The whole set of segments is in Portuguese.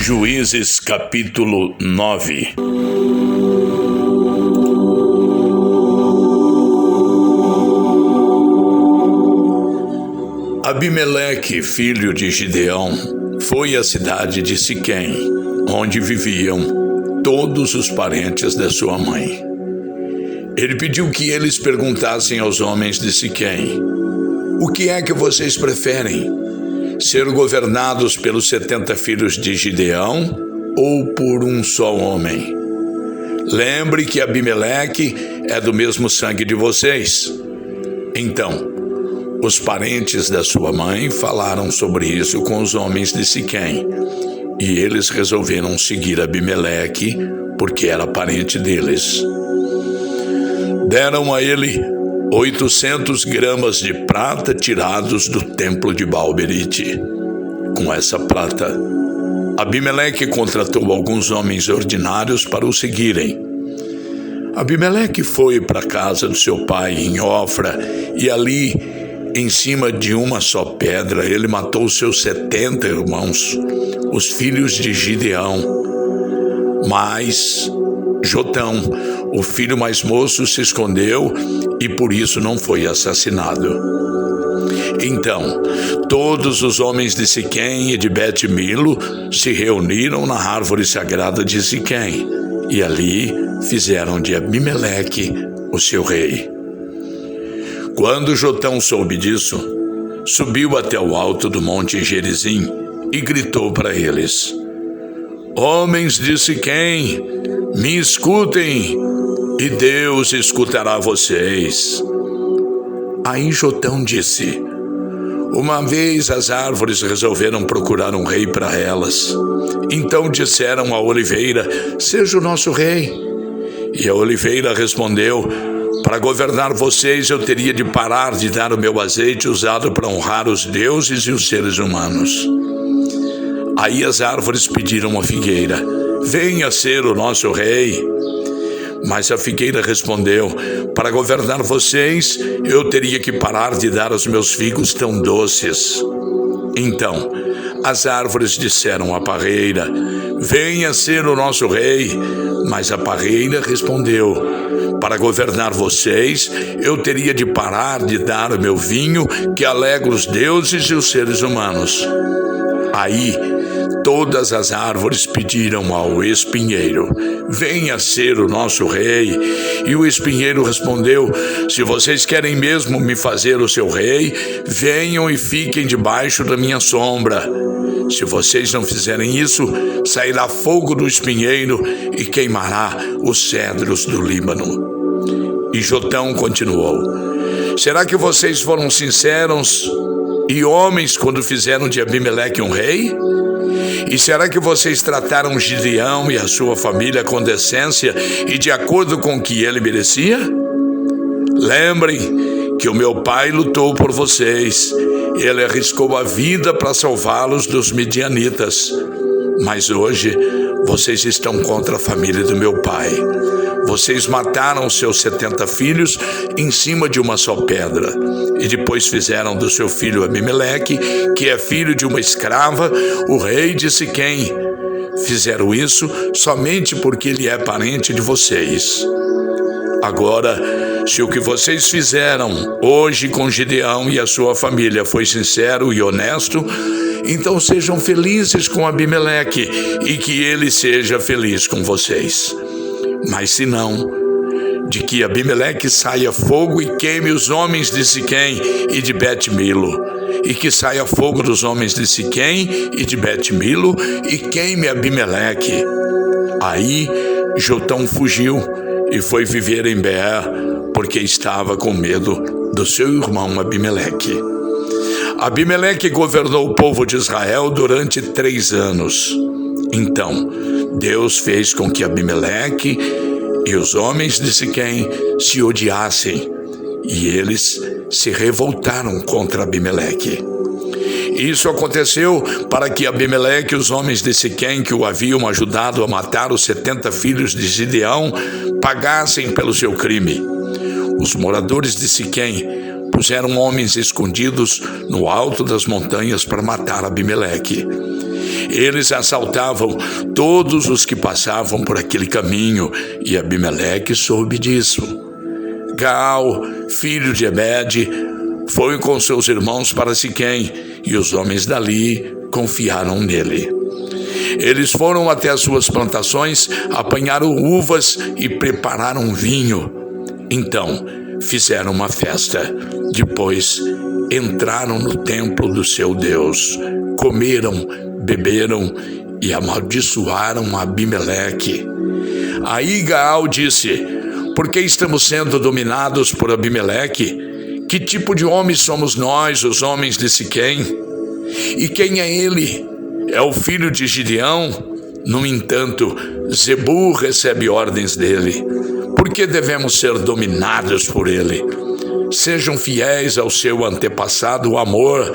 Juízes capítulo 9. Abimeleque, filho de Gideão, foi à cidade de Siquém, onde viviam todos os parentes da sua mãe. Ele pediu que eles perguntassem aos homens de Siquém: o que é que vocês preferem? Ser governados pelos 70 filhos de Gideão ou por um só homem? Lembre que Abimeleque é do mesmo sangue de vocês. Então, os parentes da sua mãe falaram sobre isso com os homens de Siquém, e eles resolveram seguir Abimeleque porque era parente deles. Deram a ele 800 gramas de prata tirados do templo de Baal-berite. Com essa prata, Abimeleque contratou alguns homens ordinários para o seguirem. Abimeleque foi para a casa do seu pai em Ofra e ali, em cima de uma só pedra, ele matou seus 70 irmãos, os filhos de Gideão. Mas Jotão, o filho mais moço, se escondeu e por isso não foi assassinado. Então, todos os homens de Siquém e de Bet-Milo se reuniram na árvore sagrada de Siquém e ali fizeram de Abimeleque o seu rei. Quando Jotão soube disso, subiu até o alto do monte Gerizim e gritou para eles: homens de Siquém, me escutem, e Deus escutará vocês. Aí Jotão disse: uma vez as árvores resolveram procurar um rei para elas. Então disseram à oliveira: seja o nosso rei. E a oliveira respondeu: para governar vocês eu teria de parar de dar o meu azeite usado para honrar os deuses e os seres humanos. Aí as árvores pediram à figueira: venha ser o nosso rei. Mas a figueira respondeu: para governar vocês, eu teria que parar de dar os meus figos tão doces. Então, as árvores disseram à parreira: venha ser o nosso rei. Mas a parreira respondeu: para governar vocês, eu teria de parar de dar o meu vinho que alegra os deuses e os seres humanos. Aí, todas as árvores pediram ao espinheiro: venha ser o nosso rei. E o espinheiro respondeu: se vocês querem mesmo me fazer o seu rei, venham e fiquem debaixo da minha sombra. Se vocês não fizerem isso, sairá fogo do espinheiro e queimará os cedros do Líbano. E Jotão continuou: será que vocês foram sinceros e homens quando fizeram de Abimeleque um rei? E será que vocês trataram Gideão e a sua família com decência e de acordo com o que ele merecia? Lembrem que o meu pai lutou por vocês. Ele arriscou a vida para salvá-los dos midianitas. Mas hoje vocês estão contra a família do meu pai. Vocês mataram seus 70 filhos em cima de uma só pedra. E depois fizeram do seu filho Abimeleque, que é filho de uma escrava, o rei de Siquém. Fizeram isso somente porque ele é parente de vocês. Agora, se o que vocês fizeram hoje com Gideão e a sua família foi sincero e honesto, então sejam felizes com Abimeleque e que ele seja feliz com vocês. Mas se não, de que Abimeleque saia fogo e queime os homens de Siquém e de Bet-Milo, e que saia fogo dos homens de Siquém e de Bet-Milo e queime Abimeleque. Aí Jotão fugiu e foi viver em Beer, porque estava com medo do seu irmão Abimeleque. Abimeleque governou o povo de Israel durante 3 anos. Então, Deus fez com que Abimeleque e os homens de Siquém se odiassem, e eles se revoltaram contra Abimeleque. Isso aconteceu para que Abimeleque e os homens de Siquém, que o haviam ajudado a matar os 70 filhos de Gideão, pagassem pelo seu crime. Os moradores de Siquém puseram homens escondidos no alto das montanhas para matar Abimeleque. Eles assaltavam todos os que passavam por aquele caminho, e Abimeleque soube disso. Gaal, filho de Ebed, foi com seus irmãos para Siquém, e os homens dali confiaram nele. Eles foram até as suas plantações, apanharam uvas e prepararam vinho. Então fizeram uma festa. Depois entraram no templo do seu Deus, comeram, beberam e amaldiçoaram Abimeleque. Aí Gaal disse: por que estamos sendo dominados por Abimeleque? Que tipo de homens somos nós, os homens de Siquém? E quem é ele? É o filho de Gideão? No entanto, Zebu recebe ordens dele. Por que devemos ser dominados por ele? Sejam fiéis ao seu antepassado Amor,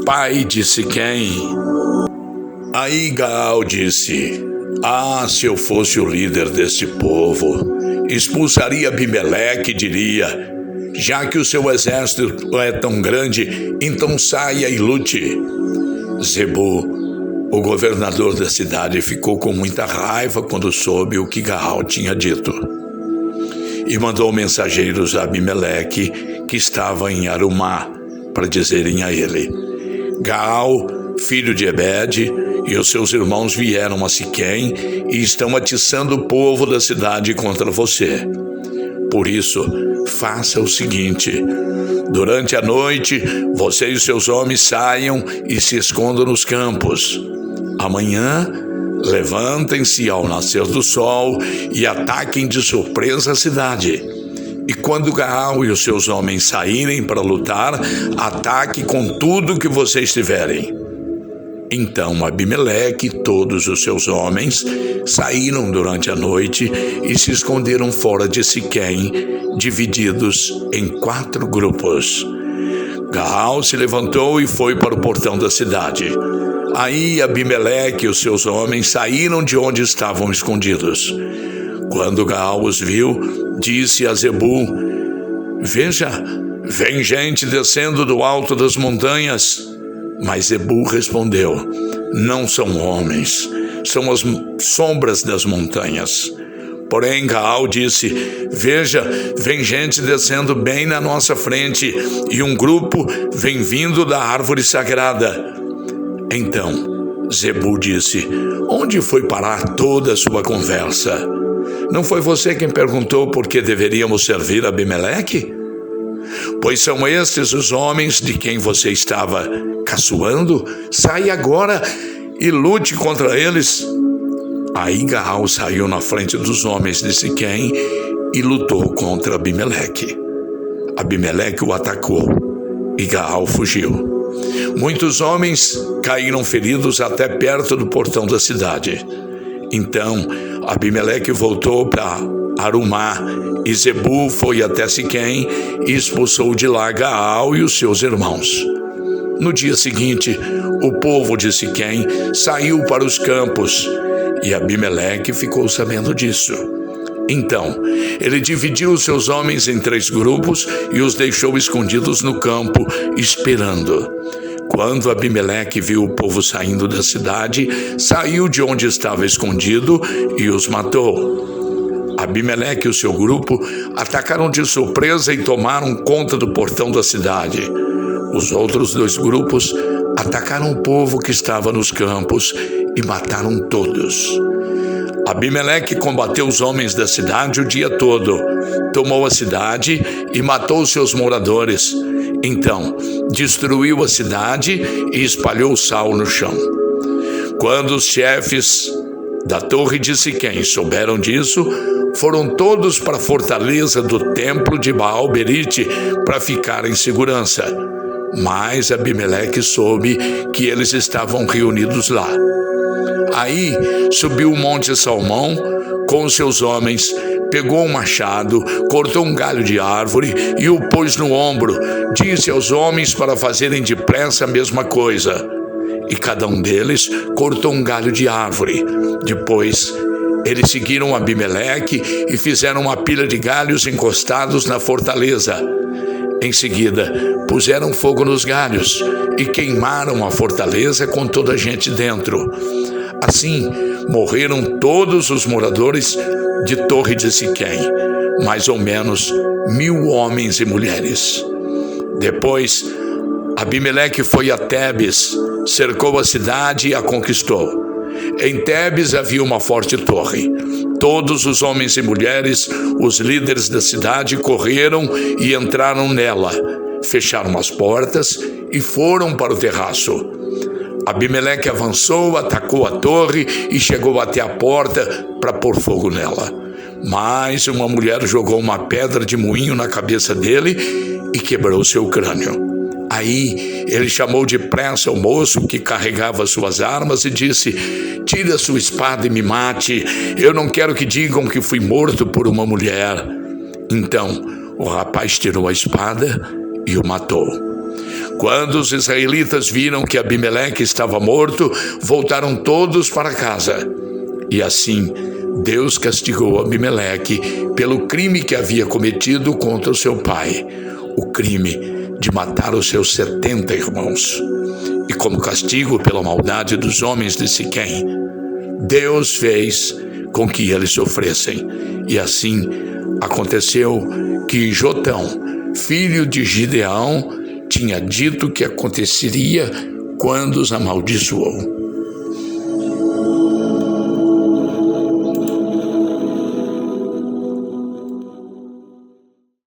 pai de Siquém. Aí Gaal disse: se eu fosse o líder desse povo, expulsaria Abimeleque e diria: já que o seu exército é tão grande, então saia e lute. Zebu, o governador da cidade, ficou com muita raiva quando soube o que Gaal tinha dito. E mandou mensageiros a Abimeleque, que estava em Arumá, para dizerem a ele: Gaal, filho de Ebed, e os seus irmãos vieram a Siquém e estão atiçando o povo da cidade contra você. Por isso, faça o seguinte: durante a noite, você e seus homens saiam e se escondam nos campos. Amanhã, levantem-se ao nascer do sol e ataquem de surpresa a cidade. E quando Gaal e os seus homens saírem para lutar, ataque com tudo que vocês tiverem. Então Abimeleque e todos os seus homens saíram durante a noite e se esconderam fora de Siquém, divididos em 4 grupos. Gaal se levantou e foi para o portão da cidade. Aí Abimeleque e os seus homens saíram de onde estavam escondidos. Quando Gaal os viu, disse a Zebu: veja, vem gente descendo do alto das montanhas. Mas Zebu respondeu: não são homens, são as sombras das montanhas. Porém Gaal disse: veja, vem gente descendo bem na nossa frente, e um grupo vem vindo da árvore sagrada. Então Zebu disse: onde foi parar toda a sua conversa? Não foi você quem perguntou por que deveríamos servir a Abimeleque? Pois são estes os homens de quem você estava caçoando? Saia agora e lute contra eles. Aí Gaal saiu na frente dos homens de Siquém e lutou contra Abimeleque. Abimeleque o atacou e Gaal fugiu. Muitos homens caíram feridos até perto do portão da cidade. Então Abimeleque voltou para Arumá e Zebu foi até Siquém e expulsou de lá Gaal e os seus irmãos. No dia seguinte, o povo de Siquém saiu para os campos e Abimeleque ficou sabendo disso. Então, ele dividiu os seus homens em 3 grupos e os deixou escondidos no campo, esperando. Quando Abimeleque viu o povo saindo da cidade, saiu de onde estava escondido e os matou. Abimeleque e o seu grupo atacaram de surpresa e tomaram conta do portão da cidade. Os outros 2 grupos atacaram o povo que estava nos campos e mataram todos. Abimeleque combateu os homens da cidade o dia todo, tomou a cidade e matou seus moradores. Então, destruiu a cidade e espalhou sal no chão. Quando os chefes da torre de Siquém souberam disso, foram todos para a fortaleza do templo de Baal-Berite para ficar em segurança. Mas Abimeleque soube que eles estavam reunidos lá. Aí subiu o Monte Salmão com os seus homens, pegou um machado, cortou um galho de árvore e o pôs no ombro. Disse aos homens para fazerem depressa a mesma coisa. E cada um deles cortou um galho de árvore. Depois, eles seguiram Abimeleque e fizeram uma pilha de galhos encostados na fortaleza. Em seguida, puseram fogo nos galhos e queimaram a fortaleza com toda a gente dentro. Assim, morreram todos os moradores de Torre de Siquém, mais ou menos 1.000 homens e mulheres. Depois, Abimeleque foi a Tebes, cercou a cidade e a conquistou. Em Tebes havia uma forte torre. Todos os homens e mulheres, os líderes da cidade, correram e entraram nela, fecharam as portas e foram para o terraço. Abimeleque avançou, atacou a torre e chegou até a porta para pôr fogo nela. Mas uma mulher jogou uma pedra de moinho na cabeça dele e quebrou seu crânio. Aí ele chamou depressa o moço que carregava suas armas e disse: "Tire a sua espada e me mate. Eu não quero que digam que fui morto por uma mulher." Então o rapaz tirou a espada e o matou. Quando os israelitas viram que Abimeleque estava morto, voltaram todos para casa. E assim Deus castigou Abimeleque pelo crime que havia cometido contra o seu pai, o crime de matar os seus 70 irmãos. E como castigo pela maldade dos homens de Siquém, Deus fez com que eles sofressem. E assim aconteceu que Jotão, filho de Gideão, tinha dito que aconteceria quando os amaldiçoou.